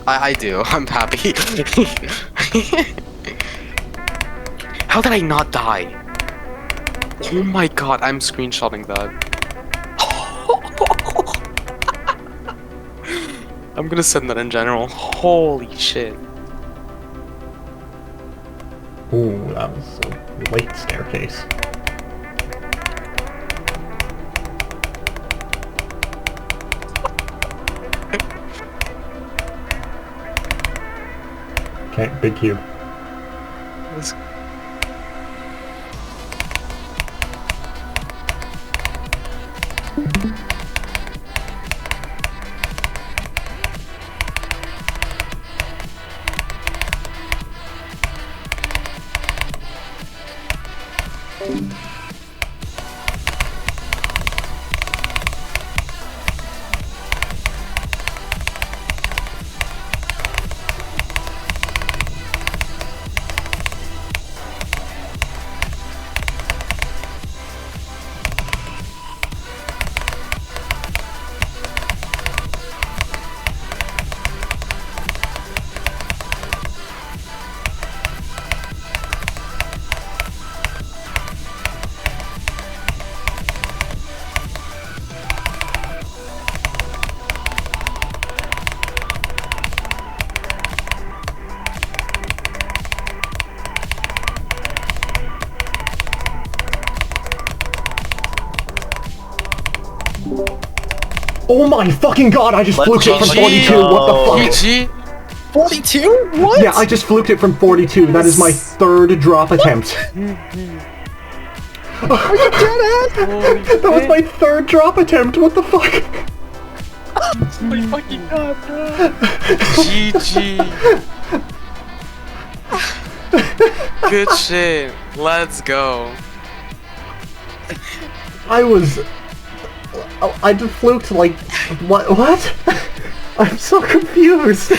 I do. I'm happy. How did I not die? Oh my god, I'm screenshotting that. I'm gonna send that in general. Holy shit. Ooh, that was a late staircase. Okay, big cube. This- Oh my fucking god, I just fluked it from 42, what the fuck? GG. 42? What? Yeah, I just fluked it from 42, that is my third drop attempt. Are you dead ass? That was my third drop attempt, what the fuck? Oh my fucking god, bro. GG. Good shit. Let's go. I just fluked like, what? I'm so confused.